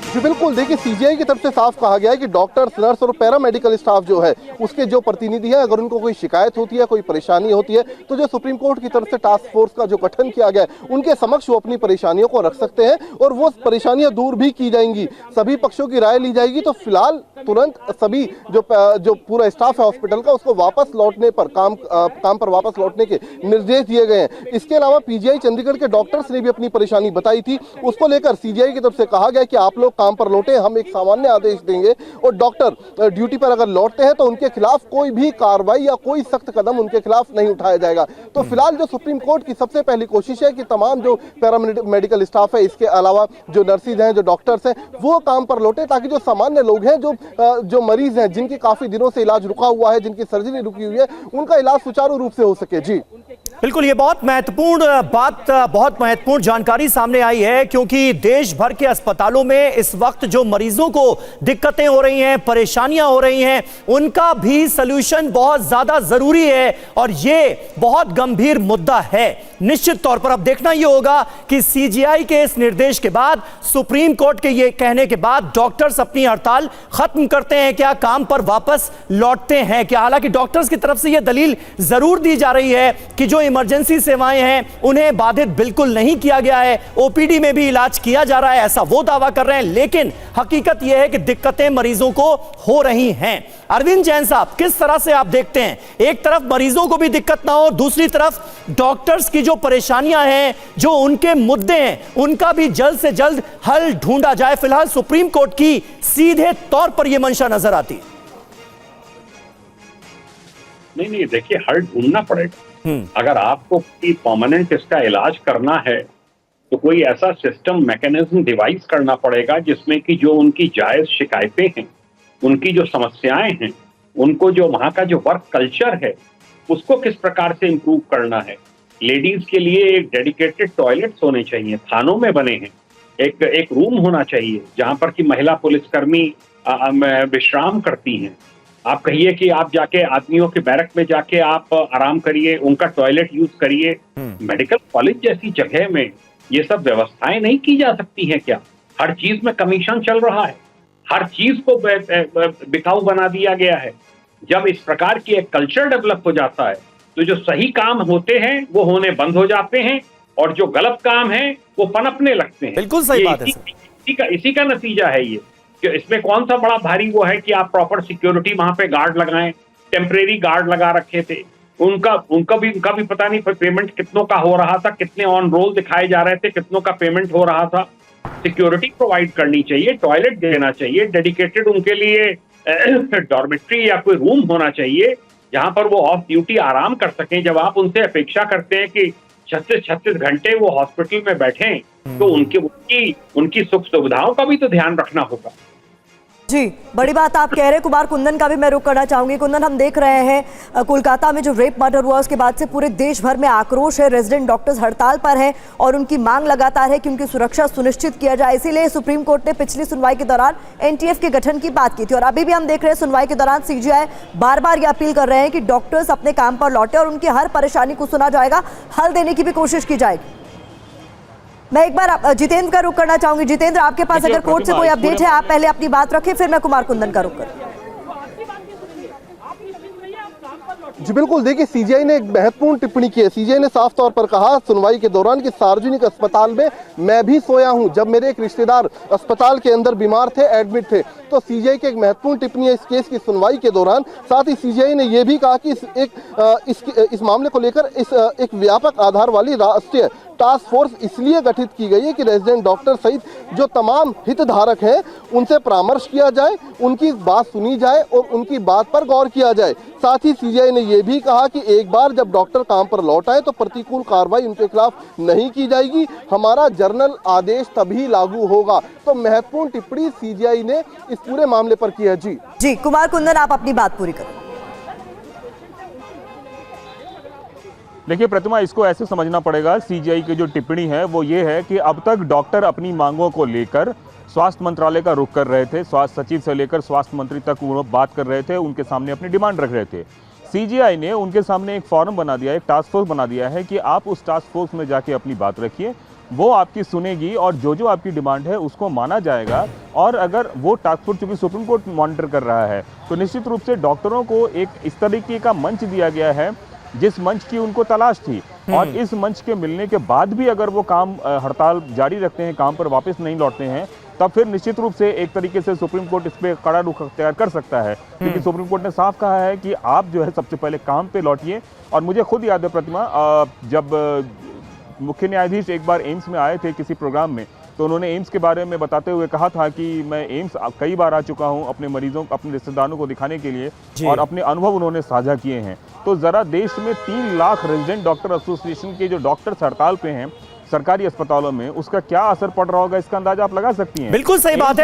जी बिल्कुल, देखिए सीजीआई की तरफ से साफ कहा गया है कि डॉक्टर्स, नर्स और पैरामेडिकल स्टाफ जो है उसके जो प्रतिनिधि है, अगर उनको कोई शिकायत होती है, कोई परेशानी होती है, तो जो सुप्रीम कोर्ट की तरफ से टास्क फोर्स का जो गठन किया गया है उनके समक्ष वो अपनी परेशानियों को रख सकते हैं और वो परेशानियां दूर भी की जाएंगी, सभी पक्षों की राय ली जाएगी। तो फिलहाल तुरंत सभी जो पूरा स्टाफ है हॉस्पिटल का उसको वापस लौटने पर काम पर वापस लौटने के निर्देश दिए गए हैं। इसके अलावा पीजीआई चंडीगढ़ के डॉक्टर्स ने भी अपनी परेशानी बताई थी, उसको लेकर सीजीआई की तरफ से कहा गया कि आप लोग काम पर लौटे, हम एक सामान्य आदेश देंगे और डॉक्टर ड्यूटी पर अगर लौटते हैं तो उनके खिलाफ कोई भी कार्रवाई या कोई सख्त कदम उनके खिलाफ नहीं उठाया जाएगा। तो फिलहाल जो सुप्रीम कोर्ट की सबसे पहली कोशिश है कि तमाम जो पैरामेडिकल स्टाफ है, इसके अलावा जो नर्सिस हैं, जो डॉक्टर्स हैं, वो काम पर लौटे ताकि जो सामान्य लोग हैं, जो मरीज हैं, जिनके काफी दिनों से इलाज रुका हुआ है, जिनकी सर्जरी रुकी हुई है, उनका इलाज सुचारू रूप से हो सके। जी बिल्कुल, ये बहुत महत्वपूर्ण बात, बहुत महत्वपूर्ण जानकारी सामने आई है, क्योंकि देश भर के अस्पतालों में इस वक्त जो मरीजों को दिक्कतें हो रही हैं, परेशानियां हो रही हैं, उनका भी सलूशन बहुत ज्यादा जरूरी है और ये बहुत गंभीर मुद्दा है। निश्चित तौर पर अब देखना यह होगा कि सीजीआई के इस निर्देश के बाद, सुप्रीम कोर्ट के ये कहने के बाद डॉक्टर्स अपनी हड़ताल खत्म करते हैं क्या, काम पर वापस लौटते हैं क्या। हालांकि डॉक्टर्स की तरफ से यह दलील जरूर दी जा रही है कि जो इमरजेंसी सेवाएं हैं उन्हें बाधित बिल्कुल नहीं किया गया है, ओपीडी में भी इलाज किया जा रहा है, ऐसा वो दावा कर रहे हैं, लेकिन हकीकत यह है कि दिक्कतें मरीजों को हो रही हैं। अरविंद जैन साहब, किस तरह से आप देखते हैं, एक तरफ मरीजों को भी दिक्कत ना हो, दूसरी तरफ डॉक्टर्स की जो परेशानियां हैं, जो उनके मुद्दे हैं, उनका भी जल्द से जल्द हल ढूंढा जाए। फिलहाल सुप्रीम कोर्ट की सीधे तौर पर यह मंशा नजर आती है। नहीं, देखिए, हल ढूंढना पड़ेगा। अगर आपको परमानेंट इसका इलाज करना है तो कोई ऐसा सिस्टम, मैकेनिज्म डिवाइस करना पड़ेगा जिसमें कि जो उनकी जायज शिकायतें हैं, उनकी जो समस्याएं हैं, उनको जो वहां का जो वर्क कल्चर है उसको किस प्रकार से इंप्रूव करना है। लेडीज के लिए एक डेडिकेटेड टॉयलेट्स होने चाहिए, थानों में बने हैं, एक रूम होना चाहिए जहां पर कि महिला पुलिसकर्मी विश्राम करती हैं। आप कहिए कि आप जाके आदमियों के बैरक में जाके आप आराम करिए, उनका टॉयलेट यूज करिए। मेडिकल कॉलेज जैसी जगह में ये सब व्यवस्थाएं नहीं की जा सकती हैं क्या? हर चीज में कमीशन चल रहा है, हर चीज को बिकाऊ बना दिया गया है। जब इस प्रकार की एक कल्चर डेवलप हो जाता है तो जो सही काम होते हैं वो होने बंद हो जाते हैं और जो गलत काम है वो पनपने लगते हैं। बिल्कुल सही बात है। इसी का नतीजा है ये कि इसमें कौन सा बड़ा भारी वो है कि आप प्रॉपर सिक्योरिटी वहां पे गार्ड लगाएं। टेम्परेरी गार्ड लगा रखे थे, उनका भी पता नहीं पेमेंट कितनों का हो रहा था, कितने ऑन रोल दिखाए जा रहे थे, कितनों का पेमेंट हो रहा था। सिक्योरिटी प्रोवाइड करनी चाहिए, टॉयलेट देना चाहिए, डेडिकेटेड उनके लिए डॉर्मेट्री या कोई रूम होना चाहिए जहां पर वो ऑफ ड्यूटी आराम कर सकें। जब आप उनसे अपेक्षा करते हैं कि 36 घंटे वो हॉस्पिटल में बैठें तो उनकी सुख सुविधाओं का भी तो ध्यान रखना होगा। जी, बड़ी बात आप कह रहे हैं। कुमार कुंदन का भी मैं रुख करना चाहूंगी। कुंदन, हम देख रहे हैं कोलकाता में जो रेप मर्डर हुआ उसके बाद से पूरे देश भर में आक्रोश है, रेजिडेंट डॉक्टर्स हड़ताल पर हैं और उनकी मांग लगातार है कि उनकी सुरक्षा सुनिश्चित किया जाए। इसीलिए सुप्रीम कोर्ट ने पिछली सुनवाई के दौरान एनटीएफ के गठन की बात की थी और अभी भी हम देख रहे हैं सुनवाई के दौरान सीजीआई बार बार ये अपील कर रहे हैं कि डॉक्टर्स अपने काम पर लौटे और उनकी हर परेशानी को सुना जाएगा, हल देने की भी कोशिश की जाएगी। मैं एक बार जितेंद्र का रुख करना चाहूंगी। जितेंद्र, आपके पास अगर कोर्ट से कोई अपडेट है, आप पहले अपनी बात रखें, फिर मैं कुमार कुंदन का रुख करूं। जी बिल्कुल, देखिए सीजीआई ने एक महत्वपूर्ण टिप्पणी की है। सीजीआई ने साफ तौर पर कहा सुनवाई के दौरान कि सार्वजनिक अस्पताल में मैं भी सोया हूं जब मेरे एक रिश्तेदार अस्पताल के अंदर बीमार थे, एडमिट थे। तो सीजीआई की एक महत्वपूर्ण टिप्पणी है इस केस की सुनवाई के दौरान। साथ ही सीजीआई ने यह भी कहा कि इस मामले को लेकर एक व्यापक आधार वाली राष्ट्रीय टास्क फोर्स इसलिए गठित की गई है कि रेजिडेंट डॉक्टर सहित जो तमाम हितधारक हैं उनसे परामर्श किया जाए, उनकी बात सुनी जाए और उनकी बात पर गौर किया जाए। साथ ही सीजीआई ने यह भी कहा कि एक बार जब डॉक्टर काम पर लौट आए तो प्रतिकूल कार्रवाई उनके खिलाफ नहीं की जाएगी, हमारा जर्नल आदेश तभी लागू होगा। तो महत्वपूर्ण टिप्पणी सीजीआई ने इस पूरे मामले पर की है। जी कुमार कुंदन, आप अपनी बात पूरी करें। देखिए प्रतिमा, इसको ऐसे समझना पड़ेगा, सीजीआई की जो टिप्पणी है वो ये है कि अब तक डॉक्टर अपनी मांगों को लेकर स्वास्थ्य मंत्रालय का रुख कर रहे थे, स्वास्थ्य सचिव से लेकर स्वास्थ्य मंत्री तक वो बात कर रहे थे, उनके सामने अपनी डिमांड रख रहे थे। सीजीआई ने उनके सामने एक फॉर्म बना दिया, एक टास्क फोर्स बना दिया है कि आप उस टास्क फोर्स में जाके अपनी बात रखिए वो आपकी सुनेगी और जो जो आपकी डिमांड है उसको माना जाएगा। और अगर वो टास्क फोर्स, चूंकि सुप्रीम कोर्ट मॉनिटर कर रहा है, तो निश्चित रूप से डॉक्टरों को एक इस तरीके का मंच दिया गया है जिस मंच की उनको तलाश थी। और इस मंच के मिलने के बाद भी अगर वो काम हड़ताल जारी रखते हैं, काम पर वापस नहीं लौटते हैं, तब फिर निश्चित रूप से एक तरीके से सुप्रीम कोर्ट इस पे कड़ा रुख अख्तियार कर सकता है। क्योंकि सुप्रीम कोर्ट ने साफ कहा है कि आप जो है सबसे पहले काम पे लौटिए। और मुझे खुद याद है प्रतिमा, जब मुख्य न्यायाधीश एक बार एम्स में आए थे किसी प्रोग्राम में, तो उन्होंने एम्स के बारे में बताते हुए कहा था कि मैं एम्स कई बार आ चुका हूं अपने मरीजों, अपने रिश्तेदारों को दिखाने के लिए, और अपने अनुभव उन्होंने साझा किए हैं। तो जरा देश में 3 लाख रेजिडेंट डॉक्टर एसोसिएशन के जो डॉक्टर्स हड़ताल पे हैं सरकारी अस्पतालों में, उसका क्या असर पड़ रहा होगा, इसका अंदाजा आप लगा सकती हैं। बिल्कुल सही बात है।